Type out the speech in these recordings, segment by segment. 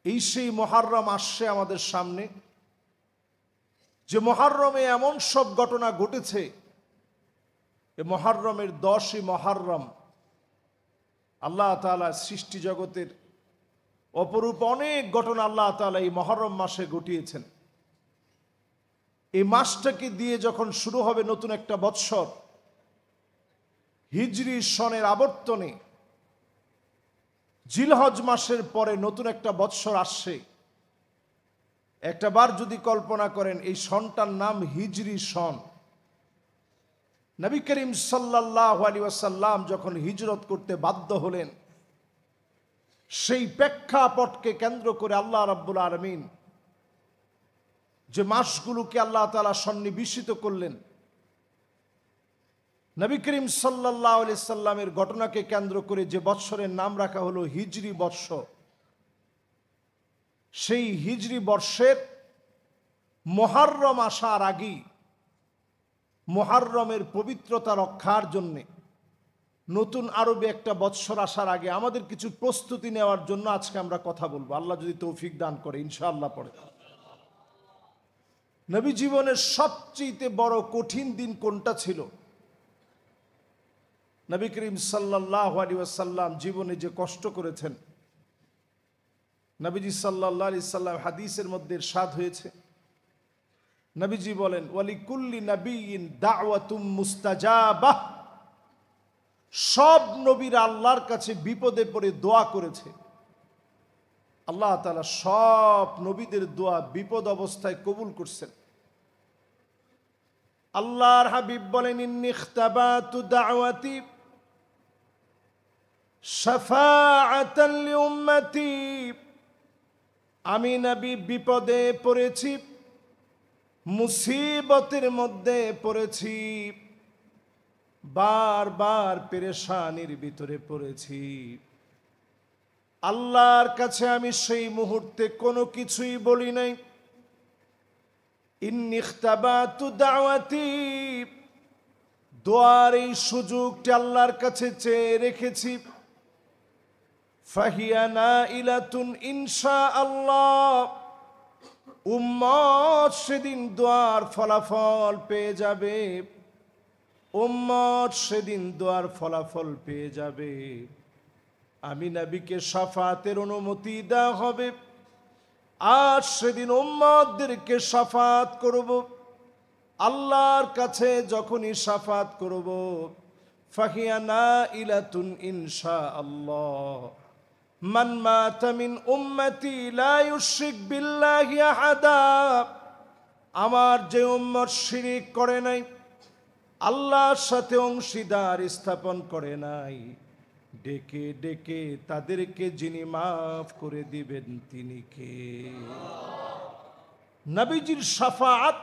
এই সেই মুহররম আসছে আমাদের সামনে, যে মুহররমে এমন সব ঘটনা ঘটেছে। এই মুহররমের 10ই মুহররম আল্লাহ তাআলা সৃষ্টি জগতের অপরূপ অনেক ঘটনা আল্লাহ তাআলা এই মুহররম মাসে ঘটিয়েছেন। এই মাসটাকে দিয়ে যখন শুরু হবে নতুন একটা বৎসর, হিজরি সনের আবর্তনে জিলহজ মাসের পরে নতুন একটা বৎসর আসছে। একটাবার যদি কল্পনা করেন, এই সনটার নাম হিজরি সন। নবী করিম সাল্লাল্লাহু আলাইহি ওয়াসাল্লাম যখন হিজরত করতে বাধ্য হলেন, সেই প্রেক্ষাপটকে কেন্দ্র করে আল্লাহ রাব্বুল আলামিন যে মাসগুলোকে আল্লাহ তাআলা সন্নিবেশিত করলেন, নবী করিম সাল্লাল্লাহু আলাইহি সাল্লামের ঘটনাকে কেন্দ্র করে যে বৎসরের নাম রাখা হলো হিজরি বর্ষ, সেই হিজরি বর্ষের মুহররম আসার আগেই, মুহররমের পবিত্রতা রক্ষার জন্যে নতুন আরবে একটা বৎসর আসার আগে আমাদের কিছু প্রস্তুতি নেওয়ার জন্য আজকে আমরা কথা বলবো, আল্লাহ যদি তৌফিক দান করে ইনশাআল্লাহ। পড়ে নবী জীবনের সবচেয়ে বড় কঠিন দিন কোনটা ছিল? নবী করিম সাল্লাল্লাহু আলাইহি ওয়াসাল্লাম জীবনে যে কষ্ট করেছেন, নবীজি সাল্লাল্লাহু আলাইহি সাল্লাম হাদিসের মধ্যে ইরশাদ হয়েছে, নবীজি বলেন, ওয়ালিকুল্লি নাবিয়িন দাওয়াতুম মুস্তাজাবাহ। সব নবীরা আল্লাহর কাছে বিপদে পড়ে দোয়া করেছে। আল্লাহ তাআলা সব নবীদের দোয়া বিপদ অবস্থায় কবুল করছেন। আল্লাহর হাবিব বলেন, ইন্নী ইখতাবাতু দাওয়াতি শাফাআতান লিউম্মতি। আমি নবী বিপদে পড়েছি, মুসিবতের মধ্যে পড়েছি, বারবার পেরেশানির ভিতরে পড়েছি। আল্লাহর কাছে আমি সেই মুহূর্তে কোনো কিছুই বলি নাই। ইন্নী ইখতাবাতু দাওয়াতি, দোয়ার এই সুযোগটি আল্লাহর কাছে চেয়ে রেখেছি। ফাহিয়া নাইলাতুন ইনশাআল্লাহ। উম্মত সেদিন দোয়ার ফলাফল পেয়ে যাবে, উম্মত সেদিন দোয়ার ফলাফল পেয়ে যাবে। আমি নবীকে শাফাতের অনুমতি দেওয়া হবে, আর সেদিন উম্মতদেরকে শাফাত করব। আল্লাহর কাছে যখনই শাফাত করব, ফাহিয়া নাইলাতুন ইনশাআল্লাহ। মান মাতা মিন উম্মতি লা ইউশরিক বিল্লাহি আহাদা। আমার যে উম্মত শিরিক করে নাই, আল্লাহর সাথে অংশীদার স্থাপন করে নাই, ডেকে ডেকে তাদেরকে যিনি মাফ করে দিবেন তিনি কে? নবীজির শাফাআত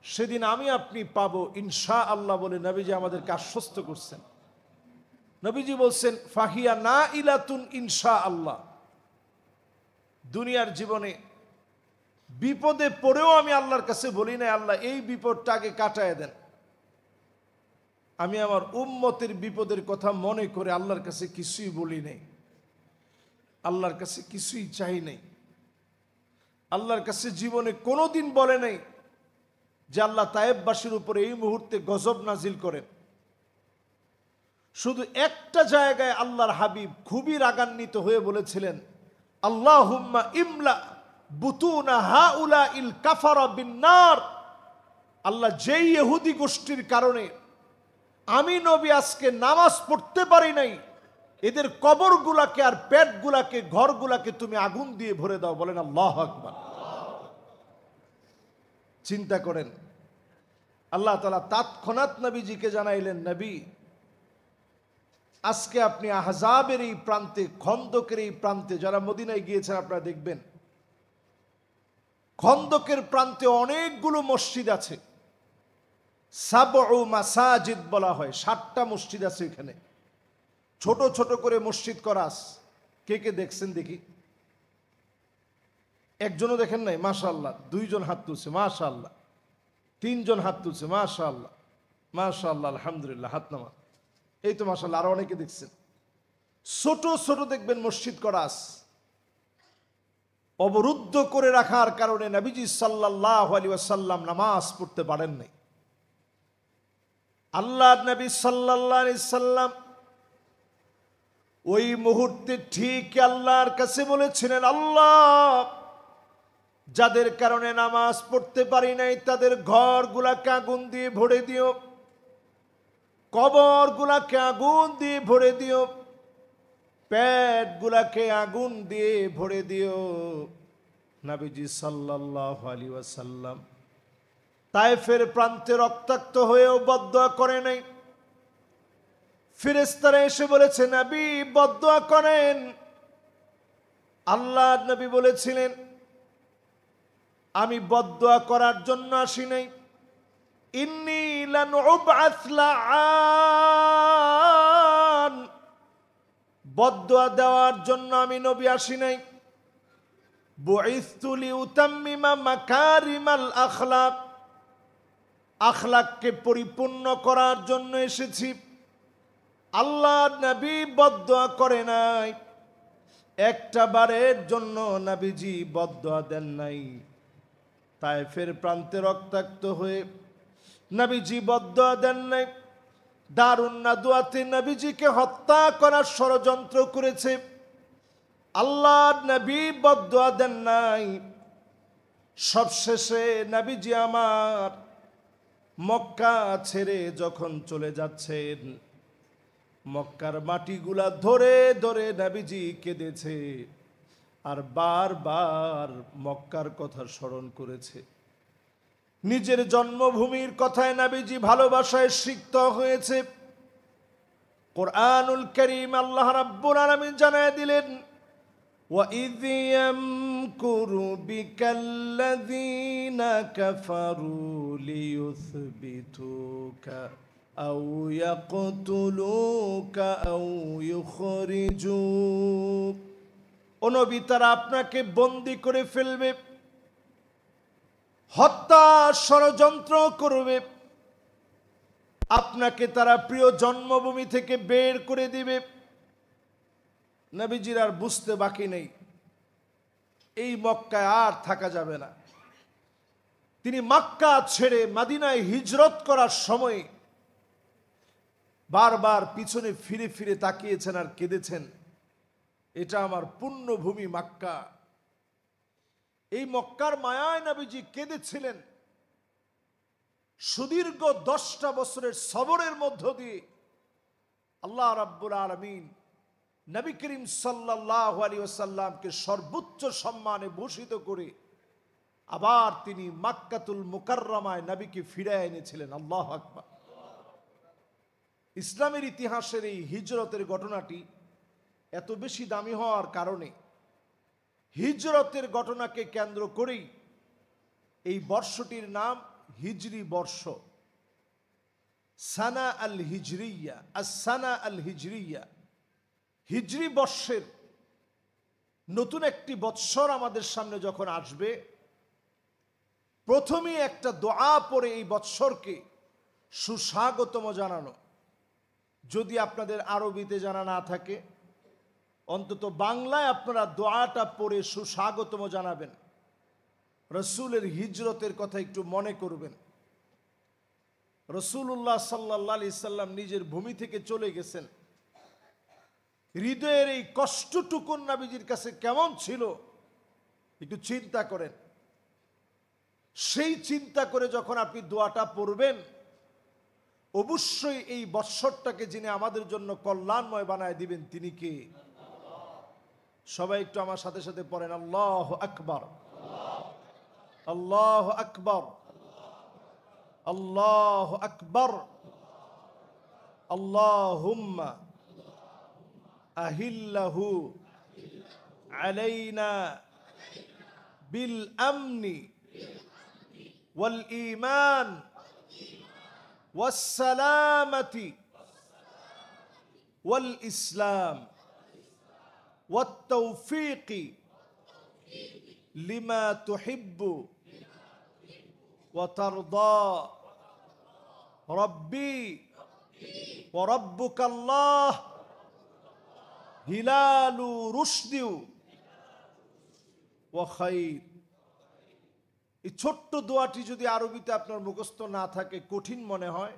সেদিন আমি আপনি পাবো ইনশাআল্লাহ বলে নবীজি আমাদেরকে আশ্বস্ত করছেন। নবীজি বলছেন, ফাহিয়া নাইলাতুন ইনশাআল্লাহ। দুনিয়ার জীবনে বিপদে পড়েও আমি আল্লাহর কাছে বলি না, আল্লাহ এই বিপদটাকে কাটায় দেন। আমি আমার উম্মতের বিপদের কথা মনে করে আল্লাহর কাছে কিছুই বলি নাই, আল্লাহর কাছে কিছুই চাই নাই। আল্লাহর কাছে জীবনে কোনোদিন বলে নাই যে আল্লাহ তায়েববাসীর উপরে এই মুহূর্তে গজব নাজিল করেন। শুধু একটা জায়গায় আল্লাহর হাবিব খুবই রাগান্বিত হয়ে বলেছিলেন, আল্লাহুম্মা ইমলা বুতুনা হাউলাইল কাফারা বিন্নার। আল্লাহ, যেই ইহুদি গোষ্ঠীর কারণে আমি নবী আজকে নামাজ পড়তে পারি নাই, এদের কবরগুলাকে আর পেটগুলাকে, ঘরগুলাকে তুমি আগুন দিয়ে ভরে দাও। বলেন আল্লাহু আকবার। চিন্তা করেন, আল্লাহ তাআলা তৎক্ষণাৎ নবীজিকে জানাইলেন, নবী আজকে আপনি আহজাবের এই প্রান্তে, খন্দকের এই প্রান্তে, যারা মদিনায় গিয়েছেন আপনারা দেখবেন, খন্দকের প্রান্তে অনেকগুলো মসজিদ আছে। সাবউ মাসাজিদ বলা হয়, 7টা মসজিদ আছে এখানে। ছোট ছোট করে মসজিদ করা আছে। কে কে দেখছেন দেখি? একজনও দেখেন নাই? মাশাআল্লাহ। 2 জন হাত তুলছে, মাশাআল্লাহ। 3 জন হাত তুলছে, মাশাআল্লাহ মাশাআল্লাহ, আলহামদুলিল্লাহ, হাত নামা। এই তো মাশাআল্লাহ, আরো অনেকে দেখছেন। ছোট ছোট দেখবেন মসজিদ করা আছে। অবরুদ্ধ করে রাখার কারণে নবীজি সাল্লাল্লাহু আলাইহি ওয়াসাল্লাম নামাজ পড়তে পারেন নাই। আল্লাহর নবী সাল্লাল্লাহু আলাইহি সাল্লাম ওই মুহূর্তে ঠিক আল্লাহর কাছে বলেছিলেন, আল্লাহ, যাদের কারণে নামাজ পড়তে পারি নাই তাদের ঘরগুলাকে আগুন দিয়ে ভরে দিও, কবরগুলাকে আগুন দিয়ে ভরে দিও, পেটগুলাকে আগুন দিয়ে ভরে দিও। নবীজি সাল্লাল্লাহু আলাইহি ওয়াসাল্লাম তায়েফের প্রান্তে রক্তাক্ত হয়েও বদদুয়া করে নাই। ফেরেশতারা এসে বলেছে, নবী বদদুয়া করেন। আল্লাহর নবী বলেছিলেন, আমি বদদুয়া করার জন্য আসি নাই, ইন্নী লানুবআস লাআন, বদদুয়া দেওয়ার জন্য আমি নবী আসি নাই। বুইসতু লিউতাম্মিমা মাকারিমাল আখলাক, আখলাককে পরিপূর্ণ করার জন্য এসেছি। আল্লাহর নবী বদদুয়া করে নাই, একটা বারের জন্য নবীজি বদদুয়া দেন নাই। তায়েফের প্রান্তে রক্তাক্ত হয়ে নবীজি বদদুয়া দেন নাই। দারুন নাদওয়াতে নবীজিকে হত্যা করার ষড়যন্ত্র করেছে, আল্লাহর নবী বদদুয়া দেন নাই। সবশেষে নবীজি আমার মক্কা ছেড়ে যখন চলে যাচ্ছেন, মক্কার মাটিগুলা ধরে ধরে নবীজি কেঁদেছে আর বারবার মক্কার কথা স্মরণ করেছে। নিজের জন্মভূমির কথায় নবীজি ভালোবাসায় সিক্ত হয়েছে। কোরআনুল কারীম আল্লাহ রাব্বুল আলামিন জানায় দিলেন, وَإِذْ يَمْكُرُ بِكَ الَّذِينَ كَفَرُوا لِيُثْبِتُوكَ أَوْ يَقْتُلُوكَ أَوْ يُخْرِجُوكَ। ও নবী, তারা আপনাকে বন্দী করে ফেলবে, হত্যা ষড়যন্ত্র করবে, আপনাকে তারা প্রিয় জন্মভূমি থেকে বের করে দিবে। নবীজির আর বুঝতে বাকি নেই এই মক্কায় আর থাকা যাবে না। তিনি মক্কা ছেড়ে মদিনায় হিজরত করার সময় বারবার পিছনে ফিরে ফিরে তাকিয়েছেন আর কেঁদেছেন, এটা আমার পুণ্যভূমি মক্কা। এই মক্কার মায়ায় নবীজি কেঁদেছিলেন। সুদীর্ঘ 10টা বছরের সবরের মধ্য দিয়ে আল্লাহ রাব্বুল আলামিন নবী করিম সাল্লাল্লাহু আলাইহি ওয়াসাল্লামকে সর্বোচ্চ সম্মানে ভূষিত করে আবার তিনি মক্কাতুল মুকাররমায় নবীকে ফিরিয়ে এনেছিলেন। আল্লাহু আকবার। ইসলামের ইতিহাসের এই হিজরতের ঘটনাটি এত বেশি দামি হওয়ার কারণে হিজরতের ঘটনাকে কেন্দ্র করেই এই বর্ষটির নাম হিজরি বর্ষ, সানা আল হিজরিয়া। সানা আল হিজরিয়া, হিজরি বর্ষের নতুন একটি বৎসর আমাদের সামনে যখন আসবে, প্রথমেই একটা দোয়া পড়ে এই বৎসরকে সুস্বাগতম জানানো। যদি আপনাদের আরবিতে জানা না থাকে, অন্তত বাংলায় আপনারা দোয়াটা পড়ে সুস্বাগতম জানাবেন। রসুলের হিজরতের কথা একটু মনে করবেন। রসুল্লাহ সাল্লাল্লাহু আলাইহি সাল্লাম নিজের ভূমি থেকে চলে গেছেন। হৃদয়ের এই কষ্টটুকুন নবীজির কাছে কেমন ছিল একটু চিন্তা করেন। সেই চিন্তা করে যখন আপনি দোয়াটা পড়বেন, অবশ্যই এই বৎসরটাকে যিনি আমাদের জন্য কল্যাণময় বানায় দিবেন তিনি কে? সবাই একটু আমার সাথে সাথে পড়েন, আল্লাহু আকবার, আল্লাহু আকবার, আল্লাহু আকবার। আল্লাহুম্মা আহিল্লাহু আলাইনা বিল আমনি ওয়াল ঈমান ওয়াস সালামাতি ওয়াল ইসলাম ওয়াত তাওফীকি লিমা তুহিব্বু ওয়া তারদা। রব্বি ওয়া রাব্বুকাল্লাহ হিলালু রুশদি ওয়া খাইর। এই ছোট্ট দোয়াটি যদি আরবিতে আপনার মুখস্থ না থাকে, কঠিন মনে হয়,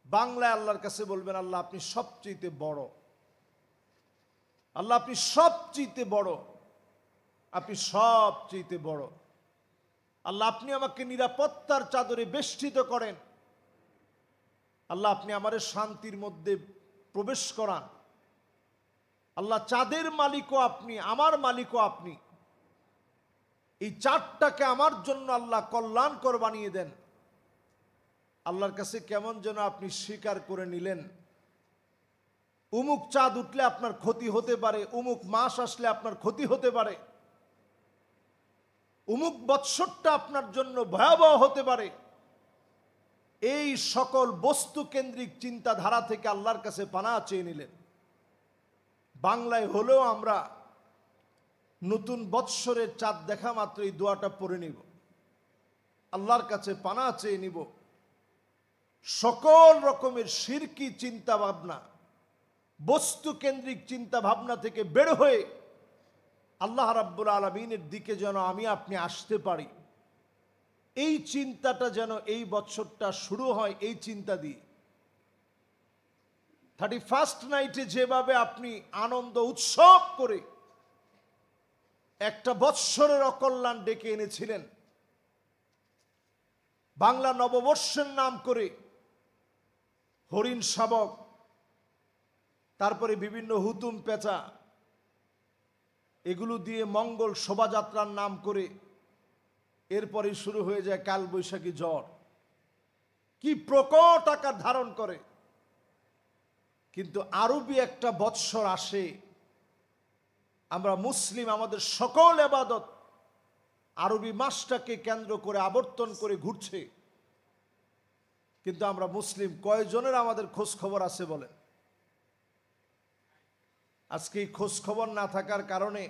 বাংলায় আল্লাহর কাছে বলবেন, আল্লাহ আপনি সবচেয়ে বড়, আল্লাহ আপনি সবচেয়ে বড়, আপনি সবচেয়ে বড়। আল্লাহ আপনি আমাকে নিরাপত্তার চাদরে বেষ্টিত করেন। আল্লাহ আপনি আমাদের শান্তির মধ্যে প্রবেশ করান। আল্লাহ চাঁদের মালিকও আপনি, আমার মালিকও আপনি। এই চাঁদটাকে আমার জন্য আল্লাহ কল্যাণকর বানিয়ে দেন। আল্লাহর কাছে কেমন যেন আপনি স্বীকার করে নিলেন, উমুক চাঁদ উঠলে আপনার ক্ষতি হতে পারে, উমুক মাস আসলে আপনার ক্ষতি হতে পারে, উমুক বৎসরটা আপনার জন্য ভয়াবহ হতে পারে। এই সকল বস্তু কেন্দ্রিক চিন্তাধারা থেকে আল্লাহর কাছে পানাহ চেয়ে নিলেন। বাংলায় হলেও আমরা নতুন বৎসরের চাঁদ দেখা মাত্র এই দোয়াটা পড়ে নিব, আল্লাহর কাছে পানাহ চেয়ে নিব সকল রকমের শিরকি চিন্তা ভাবনা, বস্তু কেন্দ্রিক চিন্তা ভাবনা থেকে বের হয়ে আল্লাহ রাব্বুল আলামিনের দিকে যেন আমি আপনি আসতে পারি। এই চিন্তাটা যেন এই বছরটা শুরু হয় এই চিন্তা দিয়ে। 31st নাইটে যেভাবে আপনি আনন্দ উৎসব করে একটা বৎসরের অকল্যাণ ডেকে এনেছিলেন, বাংলা নববর্ষের নাম করে হরিণ শাবক, তারপরে বিভিন্ন হুতুম পেঁচা, এগুলো দিয়ে মঙ্গল শোভাযাত্রার নাম করে এরপরে শুরু হয়ে যায় কালবৈশাখী ঝড়, কি প্রকট আকার ধারণ করে। কিন্তু আরবি একটা বৎসর আসে, আমরা মুসলিম, আমাদের সকল ইবাদত আরবি মাসটাকে কেন্দ্র করে আবর্তন করে ঘুরছে, কিন্তু আমরা মুসলিম কয়জনের আমাদের খোঁজ খবর আছে বলেন? আজকে এই খোঁজ খবর না থাকার কারণে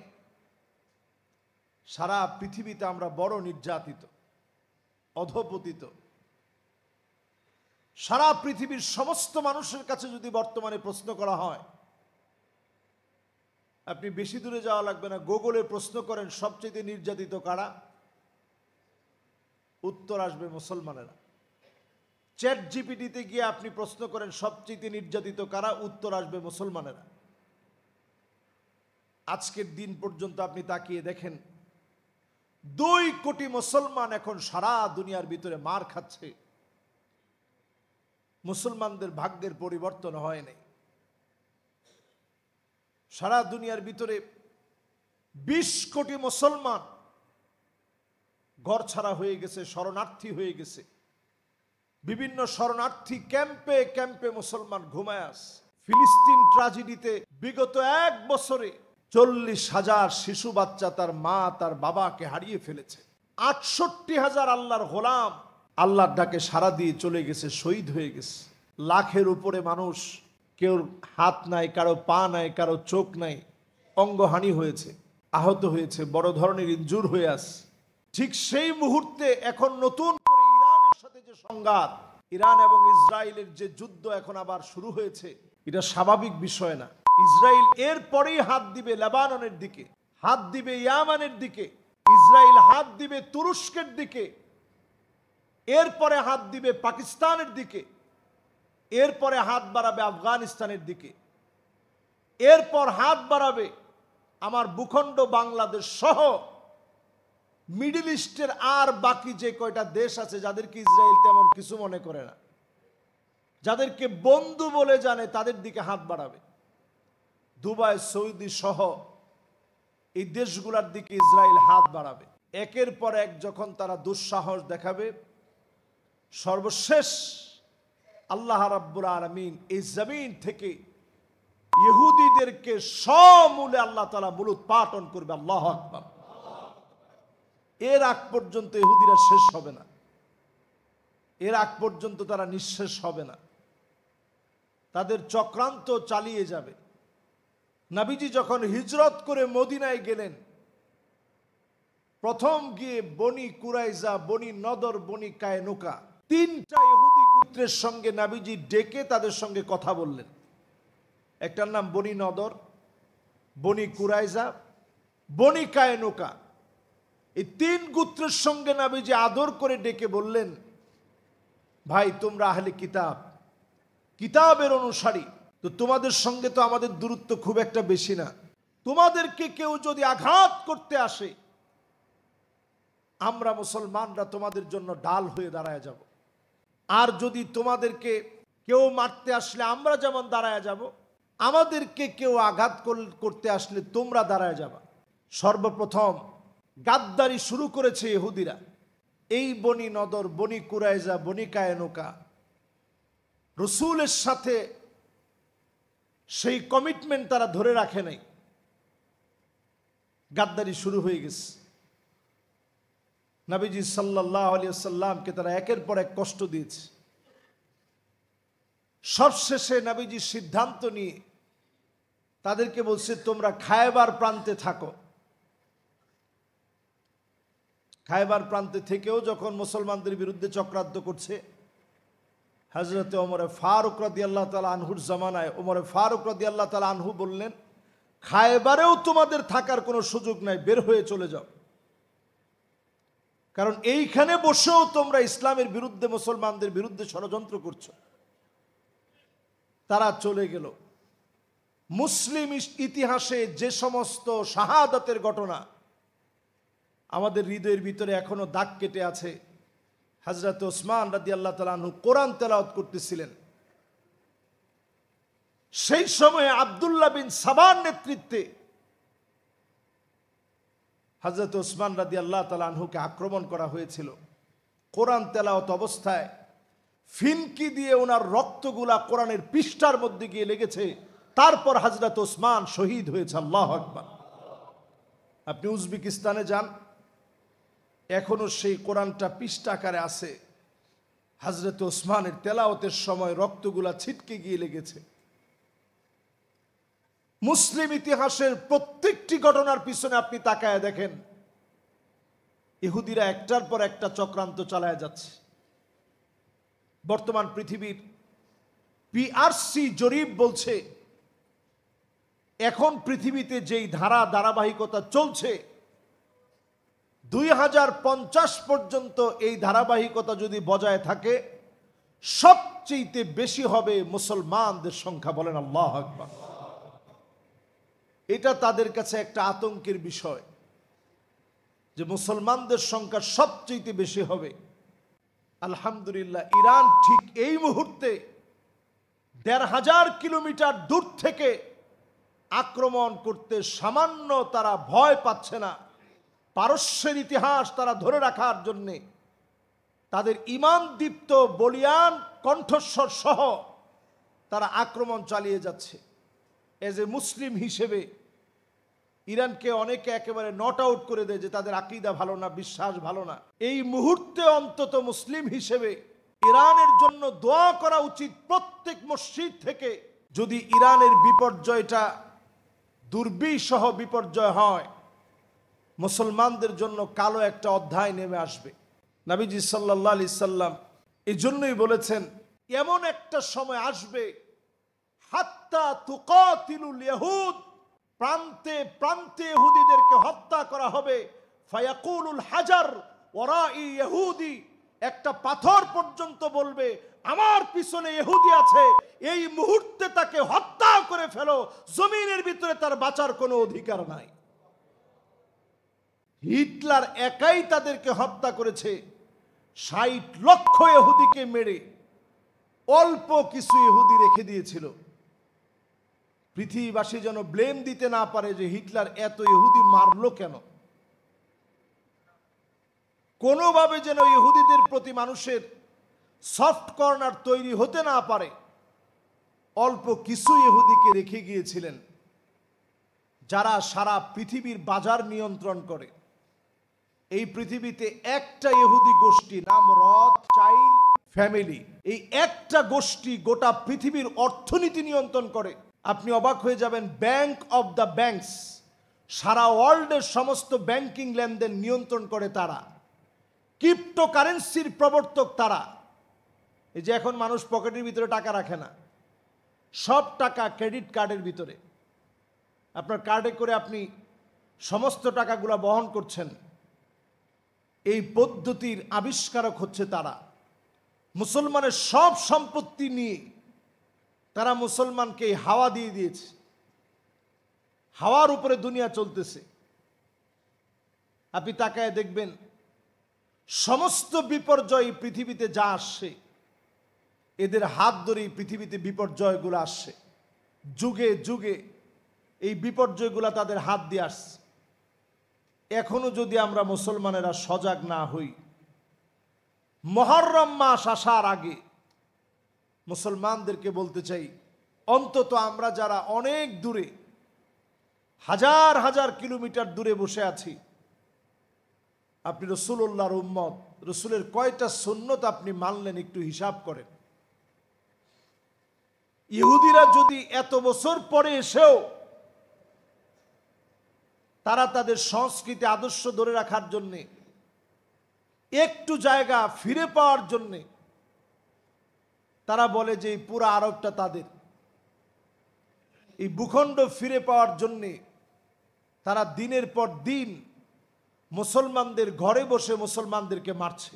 সারা পৃথিবীতে আমরা বড় নির্যাতিত, অধপতিত। সারা পৃথিবীর সমস্ত মানুষের কাছে যদি বর্তমানে প্রশ্ন করা হয়, আপনি বেশি দূরে যাওয়া লাগবে না, গুগলে প্রশ্ন করেন সবচেয়ে নির্যাতিত কারা, উত্তর আসবে মুসলমানেরা। চ্যাট জিপিটিতে গিয়ে আপনি প্রশ্ন করেন সবচেয়ে নির্যাতিত কারা, উত্তর আসবে মুসলমানেরা। আজকের দিন পর্যন্ত আপনি তাকিয়ে দেখেন 2 কোটি মুসলমান এখন সারা দুনিয়ার ভিতরে মার খাচ্ছে। মুসলমানদের ভাগ্যের পরিবর্তন হয় নাই। সারা দুনিয়ার ভিতরে 20 কোটি মুসলমান ঘর ছাড়া হয়ে গেছে, শরণার্থী হয়ে গেছে। বিভিন্ন শরণার্থী ক্যাম্পে ক্যাম্পে মুসলমান ঘুমায় আছে। ফিলিস্তিন ট্র্যাজেডিতে বিগত 1 বছরে 40,000 শিশু বাচ্চা তার মা তার বাবাকে হারিয়ে ফেলেছে। 68,000 আল্লাহর গোলাম আল্লাহর ডাকে সাড়া দিয়ে চলে গেছে, শহীদ হয়ে গেছে। লাখের উপরে মানুষ, কেউ হাত নাই, কারো পা নাই, কারো চোখ নাই, অঙ্গহানি হয়েছে, আহত হয়েছে, বড় ধরনের ইনজুর হয়ে আছে। ঠিক সেই মুহূর্তে এখন নতুন করে ইরানের সাথে যে সংঘাত, ইরান এবং ইসরায়েলের যে যুদ্ধ এখন আবার শুরু হয়েছে, এটা স্বাভাবিক বিষয় না। ইসরায়েল এর পরেই হাত দিবে লেবাননের দিকে, হাত দিবে ইয়ামানের দিকে, ইসরায়েল হাত দিবে তুরস্কের দিকে, এরপরে হাত দিবে পাকিস্তানের দিকে, এরপরে হাত বাড়াবে আফগানিস্তানের দিকে, এরপর হাত বাড়াবে আমার ভূখণ্ড বাংলাদেশ সহ মিডল ইস্টের আর বাকি যে কয়টা দেশ আছে যাদেরকে ইসরায়েল তেমন কিছু মনে করে না, যাদেরকে বন্ধু বলে জানে, তাদের দিকে হাত বাড়াবে। দুবাই, সৌদি সহ এই দেশগুলোর দিকে ইসরায়েল হাত বাড়াবে। একের পর এক যখন তারা দুঃসাহস দেখাবে, সর্বশেষ আল্লাহ রাব্বুল আলামিন এই জমিন থেকে ইহুদিদেরকে সমূলে আল্লাহ তাআলা মূলোৎপাটন করবে। আল্লাহু আকবার। এর আগ পর্যন্ত ইহুদিরা শেষ হবে না, এর আগ পর্যন্ত তারা নিঃশেষ হবে না, তাদের চক্রান্ত চালিয়ে যাবে। নবীজি যখন হিজরত করে মদিনায় গেলেন, প্রথম গিয়ে বনি কুরাইজা, বনি নদর, বনি কায়নুকা 3টা ইহুদি গোত্রের সঙ্গে নবীজি ডেকে তাদের সঙ্গে কথা বললেন। একটার নাম বনি নদর, বনি কুরাইজা, বনি কায়নুকা। এই 3 গোত্রের সঙ্গে নবীজি আদর করে ডেকে বললেন, ভাই তোমরা আহলে কিতাব, কিতাবের অনুসারী, তো তোমাদের সঙ্গে তো আমাদের দূরত্ব খুব একটা বেশি না। তোমাদেরকে কেউ যদি আঘাত করতে আসে, আমরা মুসলমানরা তোমাদের জন্য ঢাল হয়ে দাঁড়ায় যাব। আর যদি তোমাদেরকে কেউ মারতে আসলে আমরা যেমন দাঁড়ায় যাব, আমাদেরকে কেউ আঘাত করতে আসলে তোমরা দাঁড়ায় যাবা। সর্বপ্রথম গাদ্দারি শুরু করেছে ইহুদিরা। এই বনি নদর, বনি কুরাইজা, বনি কায়নুকা রসুলের সাথে সেই কমিটমেন্ট তারা ধরে রাখে নাই, গাদ্দারি শুরু হয়ে গেছে। নবীজি সাল্লাল্লাহু আলাইহি ওয়াসাল্লামকে তারা একের পর এক কষ্ট দিয়েছে। সবশেষে নবীজি সিদ্ধান্ত নিয়ে তাদেরকে বলছে, তোমরা খায়বার প্রান্তে থাকো। খায়বার প্রান্তে থেকেও যখন মুসলমানদের বিরুদ্ধে চক্রান্ত করছে, হযরতে ওমরে ফারুক রাদিয়াল্লাহু তাআলা আনহুর জামানায় ওমরে ফারুক রাদিয়াল্লাহু তাআলা আনহু বললেন, খায়বারেও তোমাদের থাকার কোনো সুযোগ নাই, বের হয়ে চলে যাও। কারণ এইখানে বসেও তোমরা ইসলামের বিরুদ্ধে, মুসলমানদের বিরুদ্ধে ষড়যন্ত্র করছো। তারা চলে গেল। মুসলিম ইতিহাসে যে সমস্ত শাহাদাতের ঘটনা আমাদের হৃদয়ের ভিতরে এখনো দাগ কেটে আছে, হযরত ওসমান রাদিয়াল্লাহু তাআলা আনহু কোরআন তেলাওয়াত করতেছিলেন, সেই সময়ে আব্দুল্লাহ বিন সাবার নেতৃত্বে হযরত ওসমান রাদিয়াল্লাহু তাআলা আনহুকে আক্রমণ করা হয়েছিল। কোরআন তেলাওয়াত অবস্থায় ফিনকি দিয়ে ওনার রক্তগুলা কোরআনের পৃষ্ঠার মধ্যে গিয়ে লেগেছে। তারপর হযরত ওসমান শহীদ হয়েছে। আল্লাহু আকবার। আপনি উজবেকিস্তানে যান, এখনো সেই কোরআনটা পৃষ্ঠা আকারে আছে। হযরত ওসমানের তেলাওয়াতের সময় রক্তগুলা ছিটকে গিয়ে লেগেছে। মুসলিম ইতিহাসের প্রত্যেকটি ঘটনার পিছনে আপনি তাকায় দেখেন, ইহুদিরা একটার পর একটা চক্রান্ত চালায় যাচ্ছে। বর্তমান পৃথিবীর পিআরসি জরিপ বলছে, এখন পৃথিবীতে যেই ধারাবাহিকতা চলছে, 2050 পর্যন্ত এই ধারাবাহিকতা যদি বজায় থাকে, সবচেয়ে বেশি হবে মুসলমানদের সংখ্যা। বলেন আল্লাহু আকবার। এটা তাদের কাছে একটা আতঙ্কের বিষয় যে মুসলমানদের সংখ্যা সবচেয়ে বেশি হবে। আলহামদুলিল্লাহ, ইরান ঠিক এই মুহূর্তে 1500 কিলোমিটার দূর থেকে আক্রমণ করতে সামান্য তারা ভয় পাচ্ছে না। পারস্যের ইতিহাস তারা ধরে রাখার জন্য তাদের ঈমান দীপ্ত বলিয়ান কণ্ঠস্বর সহ তারা আক্রমণ চালিয়ে যাচ্ছে। এজ এ মুসলিম হিসেবে ইরানকে অনেকে একেবারে নট আউট করে দেয় যে তাদের আকীদা ভালো না, বিশ্বাস ভালো না। এই মুহূর্তে অন্তত মুসলিম হিসেবে ইরানের জন্য দোয়া করা উচিত প্রত্যেক মসজিদ থেকে। যদি ইরানের বিপর্যয়টা দুর্বিষহ বিপর্যয় হয়, মুসলমানদের জন্য কালো একটা অধ্যায় নেমে আসবে। নবীজি সাল্লাল্লাহু আলাইহি সাল্লাম এই জন্যই বলেছেন, এমন একটা সময় আসবে, হাত্তা তুকাতিলুল ইহুদ, প্রান্তে প্রান্তে ইহুদিদেরকে হত্যা করা হবে। ফায়াকুলুল হাজার ওয়ারাই ইহুদি, একটা পাথর পর্যন্ত বলবে আমার পিছনে ইহুদি আছে, এই মুহূর্তে তাকে হত্যা করে ফেলো, জমিনের ভিতরে তার বাঁচার কোনো অধিকার নাই। হিটলার একাই তাদেরকে হত্যা করেছে, 60 লক্ষ ইহুদিকে মেরে অল্প কিছু ইহুদি রেখে দিয়েছিল। পৃথিবীবাসী যেন ব্লেম দিতে না পারে যে হিটলার এত ইহুদি মারলো কেন। কোনোভাবে যেন ইহুদিদের প্রতি মানুষের সফট কর্নার তৈরি হতে না পারে, অল্প কিছু ইহুদিকে রেখে গিয়েছিলেন, যারা সারা পৃথিবীর বাজার নিয়ন্ত্রণ করে। এই পৃথিবীতে একটা ইহুদি গোষ্ঠী, নাম রথচাইল্ড ফ্যামিলি, এই একটা গোষ্ঠী গোটা পৃথিবীর অর্থনীতি নিয়ন্ত্রণ করে। আপনি অবাক হয়ে যাবেন, ব্যাংক অফ দ্য ব্যাংকস, সারা ওয়ার্ল্ডের সমস্ত ব্যাংকিং লেনদেন নিয়ন্ত্রণ করে তারা। ক্রিপ্টোকারেন্সির প্রবর্তক তারা। এই যে এখন মানুষ পকেটের ভিতরে টাকা রাখে না, সব টাকা ক্রেডিট কার্ডের ভিতরে। আপনার কার্ডে করে আপনি সমস্ত টাকাগুলো বহন করছেন। এই পদ্ধতির আবিষ্কারক হচ্ছে তারা। মুসলমানের সব সম্পত্তি নিয়ে তারা মুসলমানকে হাওয়া দিয়ে দিয়েছে, হাওয়ার উপরে দুনিয়া চলতেছে। আপনি তাকায় দেখবেন সমস্ত বিপর্যয় পৃথিবীতে যা আসছে এদের হাত ধরেই পৃথিবীতে বিপর্যয়গুলো আসছে। যুগে যুগে এই বিপর্যয়গুলো তাদের হাত দিয়ে আসছে। এখনো যদি আমরা মুসলমানেরা সজাগ না হই, মুহররম মাস আসার আগে মুসলমানদেরকে বলতে চাই, অন্তত আমরা যারা অনেক দূরে, হাজার হাজার কিলোমিটার দূরে বসে আছি, আপনি রাসূলুল্লাহর উম্মত, রাসূলের কয়টা সুন্নত আপনি মানলেন একটু হিসাব করেন। ইহুদিরা যদি এত বছর পরে এসেও তারা তাদের সংস্কৃতি আদর্শ ধরে রাখার জন্যে, একটু জায়গা ফিরে পাওয়ার জন্যে তারা বলে যে এই পুরো আরবটা তাদের, এই ভূখণ্ড ফিরে পাওয়ার জন্যে তারা দিনের পর দিন মুসলমানদের ঘরে বসে মুসলমানদেরকে মারছে।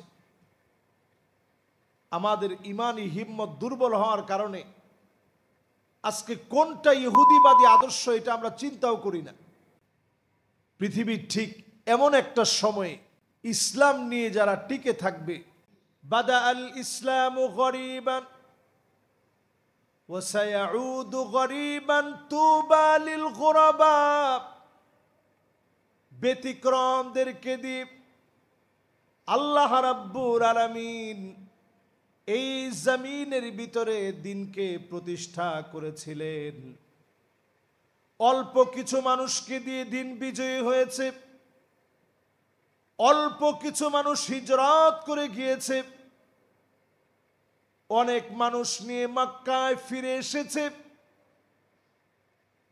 আমাদের ইমানি হিম্মত দুর্বল হওয়ার কারণে আজকে কোনটা ইহুদিবাদী আদর্শ এটা আমরা চিন্তাও করি না। পৃথিবীর ঠিক এমন একটা সময়ে ইসলাম নিয়ে যারা টিকে থাকবে, বাদা আল ইসলামু গরিবান ওয়া সায়াউদু গরিবান তুবা লিল গুরাবা, ব্যতিক্রমদেরকে দিয়ে আল্লাহ রাব্বুল আলামিন এই জমিনের ভিতরে দিনকে প্রতিষ্ঠা করেছিলেন। অল্প কিছু মানুষকে দিয়ে দিন বিজয়ী হয়েছে, অল্প কিছু মানুষ হিজরত করে গিয়েছে, অনেক মানুষ নিয়ে মক্কায় ফিরে এসেছে।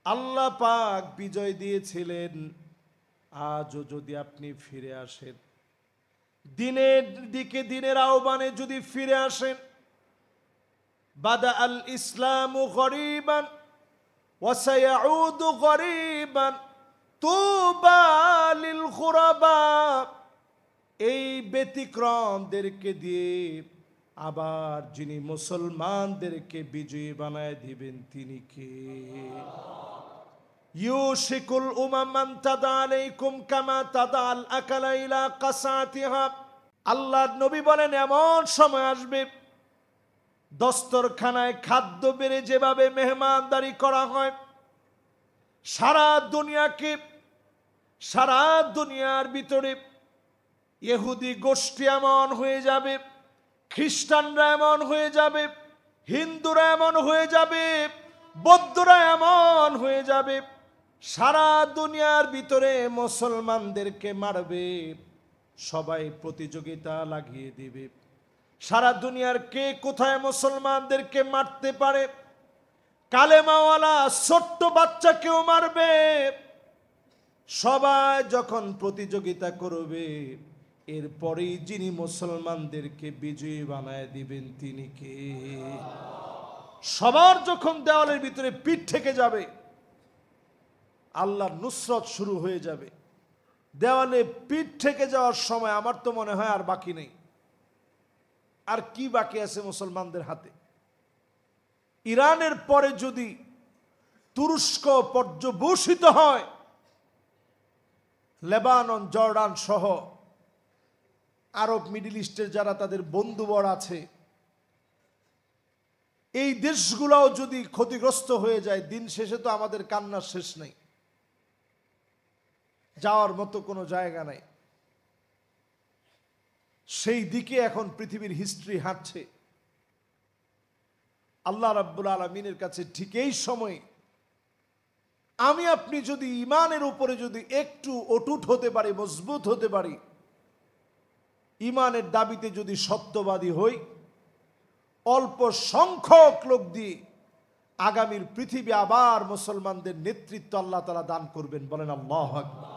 আল্লাহ পাক বিজয় দিয়েছিলেন। আজও যদি আপনি ফিরে আসেন, দিনের দিকে, দিনের আহ্বানে যদি ফিরে আসেন, বাদা আল ইসলামু গরিবান ওয়া সায়াউদু গরিবান তুবা লিল গুরাবা, এই ব্যতিক্রমদেরকে দিয়ে আবার যিনি মুসলমানদেরকে বিজয়ী বানায় দিবেন তিনি কে? ইউশিকুল উমামান তাদা আলাইকুম কামা তাদাল আকালা ইলা কাসাতিহা, আল্লাহর নবী বলেন এমন সময় আসবে দস্তরখানায় খাদ্য বেড়ে যেভাবে মেহমানদারি করা হয়, সারা দুনিয়াকে, সারা দুনিয়ার ভিতরে ইহুদি গোষ্ঠী এমন হয়ে যাবে, খ্রিস্টানরা এমন হয়ে যাবে, হিন্দুরা এমন হয়ে যাবে, বৌদ্ধরা এমন হয়ে যাবে, সারা দুনিয়ার ভিতরে মুসলমানদেরকে মারবে, সবাই প্রতিযোগিতা লাগিয়ে দিবে। সারা দুনিয়ার কে কোথায় মুসলমানদেরকে মারতে পারে, কালেমাওয়ালা ছোট্ট বাচ্চাকেও মারবে। সবাই যখন প্রতিযোগিতা করবে, এরপরেই যিনি মুসলমানদেরকে বিজয়ী বানায় দিবেন তিনি কে? সবার যখন দেওয়ালের ভিতরে পিঠ থেকে যাবে, আল্লাহর নুসরত শুরু হয়ে যাবে। দেওয়ালে পিঠ থেকে যাওয়ার সময় আমার তো মনে হয় আর বাকি নেই। আর কি বাকি আছে মুসলমানদের হাতে? ইরানের পরে যদি তুরস্ক পর্যবসিত হয়, লেবানন, জর্ডান সহ আরব, মিডল ইস্টের যারা তাদের বন্ধুবর আছে, এই দেশগুলোও যদি ক্ষতিগ্রস্ত হয়ে যায়, দিন শেষে তো আমাদের কান্নার শেষ নেই, যাওয়ার মতো কোনো জায়গা নাই। সেই দিকে এখন পৃথিবীর হিস্ট্রি হাঁটছে। আল্লাহ রাব্বুল আলামিনের কাছে ঠিক এই সময় আমি আপনি যদি ইমানের উপরে যদি একটু অটুট হতে পারি, মজবুত হতে পারি, ইমানের দাবিতে যদি সত্যবাদী হই, অল্প সংখ্যক লোক দিয়ে আগামীর পৃথিবী আবার মুসলমানদের নেতৃত্ব আল্লাহ তাআলা দান করবেন। বলেন আল্লাহু আকবার।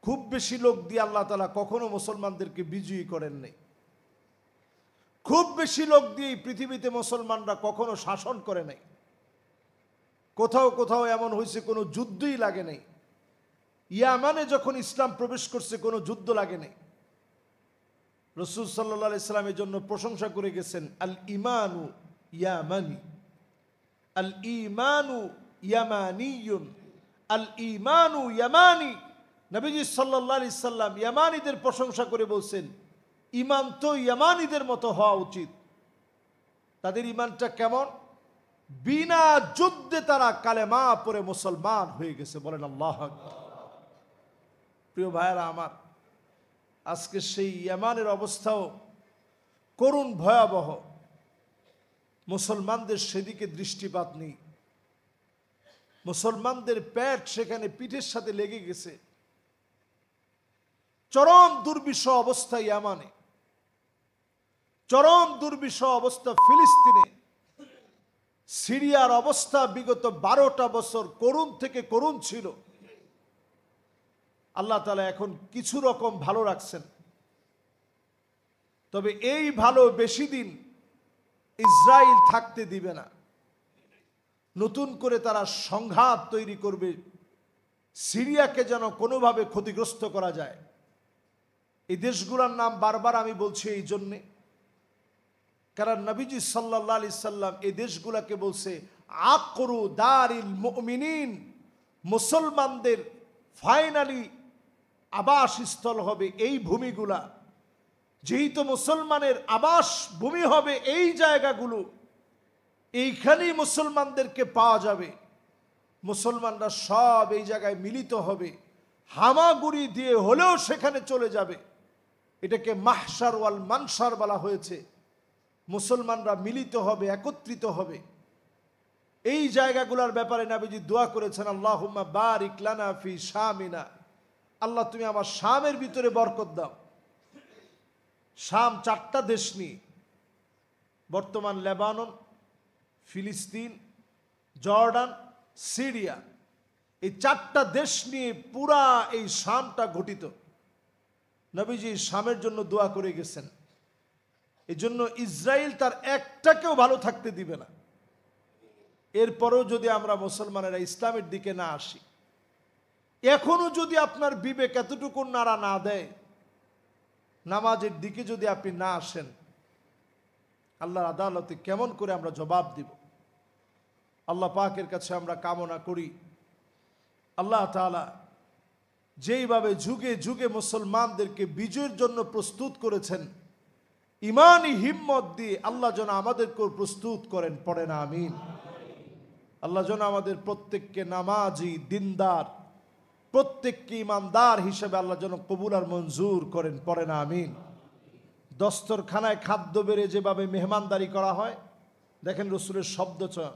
খুব বেশি লোক দিয়ে আল্লাহ তাআলা কখনো মুসলমানদেরকে বিজয়ী করেন নাই। খুব বেশি লোক দিয়ে পৃথিবীতে মুসলমানরা কখনো শাসন করে নাই। কোথাও কোথাও এমন হয়েছে কোনো যুদ্ধই লাগে নাই। ইয়ামানে যখন ইসলাম প্রবেশ করছে কোনো যুদ্ধ লাগে নাই। রাসূল সাল্লাল্লাহু আলাইহি সাল্লামের জন্য প্রশংসা করে গেছেন, আল ইমানু ইয়ামানি, আল ইমানু ইয়ামানিয়ুন, আল ইমানু ইয়ামানি। নবীজি সাল্লাল্লাহু আলাইহি সাল্লাম ইয়ামানিদের প্রশংসা করে বলছেন, ইমান তো ইয়ামানিদের মতো হওয়া উচিত। তাদের ইমানটা কেমন? বিনা যুদ্ধে তারা কালেমা পড়ে মুসলমান হয়ে গেছে। বলেন আল্লাহু আকবার। প্রিয় ভাইয়েরা আমার, আজকে সেই ইয়ামানের অবস্থাও করুণ, ভয়াবহ। মুসলমানদের সেদিকে দৃষ্টিপাত নেই। মুসলমানদের পেট সেখানে পিঠের সাথে লেগে গেছে। চরম দুর্বিষহ অবস্থা ইয়ামানে, চরম দুর্বিষহ অবস্থা ফিলিস্তিনে। সিরিয়ার অবস্থা বিগত 12টা বছর করুণ থেকে করুণ ছিল। আল্লাহ তাআলা এখন কিছু রকম ভালো রাখছেন। তবে এই ভালো বেশি দিন ইসরায়েল থাকতে দিবে না। নতুন করে তারা সংঘাত তৈরি করবে, সিরিয়াকে যেন কোনোভাবে ক্ষতিগ্রস্ত করা যায়। এই দেশগুলোর নাম বারবার আমি বলছি এই জন্যে, কারণ নবীজি সাল্লাল্লাহু আলাইহি সাল্লাম এই দেশগুলোকে বলছে আকরু দারিল মুমিনিন, মুসলমানদের ফাইনালি আবাসস্থল হবে এই ভূমিগুলা। যেহেতু মুসলমানের আবাস ভূমি হবে এই জায়গাগুলো, এইখানেই মুসলমানদেরকে পাওয়া যাবে। মুসলমানরা সব এই জায়গায় মিলিত হবে, হামাগুড়ি দিয়ে হলেও সেখানে চলে যাবে। এটাকে মাহশার ওয়াল মানশার বলা হয়েছে। মুসলমানরা মিলিত হবে, একত্রিত হবে। এই জায়গাগুলোর ব্যাপারে নবীজি দোয়া করেছেন, আল্লাহুম্মা বারিক লানা ফি শামিনা, আল্লাহ তুমি আমার শামের ভিতরে বরকত দাও। শাম 4টা দেশ নিয়ে, বর্তমান লেবানন, ফিলিস্তিন, জর্ডান, সিরিয়া, এই 4টা দেশ নিয়ে পুরা এই শামটা গঠিত। নবীজি শামের জন্য দোয়া করে গেছেন। এই জন্য ইসরায়েল তার একটাকেও ভালো থাকতে দিবে না। এরপরেও যদি আমরা মুসলমানেরা ইসলামের দিকে না আসি, এখনো যদি আপনার বিবেক এতটুকু নাড়া না দেয়, নামাজের দিকে যদি আপনি না আসেন, আল্লাহর আদালতে কেমন করে আমরা জবাব দিব? আল্লাহ পাকের কাছে আমরা কামনা করি, আল্লাহ তাআলা যেইভাবে যুগে যুগে মুসলমানদেরকে বিজয়ের জন্য প্রস্তুত করেছেন, ইমানি হিম্মত দিয়ে আল্লাহ যেন আমাদেরকেও প্রস্তুত করেন। পড়েন আমিন। আল্লাহ যেন আমাদের প্রত্যেককে নামাজি, দিনদার, প্রত্যেককে ইমানদার হিসেবে আল্লাহ যেন কবুল আর মঞ্জুর করেন। পড়েন আমিন। দস্তরখানায় খাদ্য বেড়ে যেভাবে মেহমানদারি করা হয়, দেখেন রসুলের শব্দ চয়ন,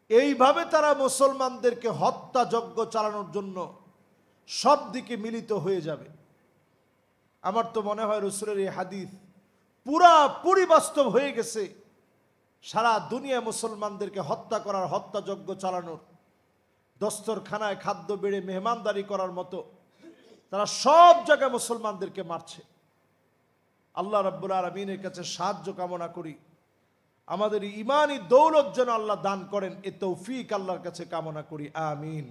এইভাবে তারা মুসলমানদেরকে হত্যাযজ্ঞ চালানোর জন্য সব দিকে মিলিত হয়ে যাবে। আমার তো মনে হয় রসুলের এই হাদিস পুরাপুরি বাস্তব হয়ে গেছে। সারা দুনিয়া মুসলমানদেরকে হত্যা করার, হত্যাযজ্ঞ চালানোর, দস্তরখানায় খাদ্য বেড়ে মেহমানদারি করার মতো তারা সব জায়গায় মুসলমানদেরকে মারছে। আল্লাহ রাব্বুল আলামিনের কাছে সাহায্য কামনা করি, আমাদের ইমানি দৌলত যেন আল্লাহ দান করেন, এ তৌফিক আল্লাহর কাছে কামনা করি। আমিন।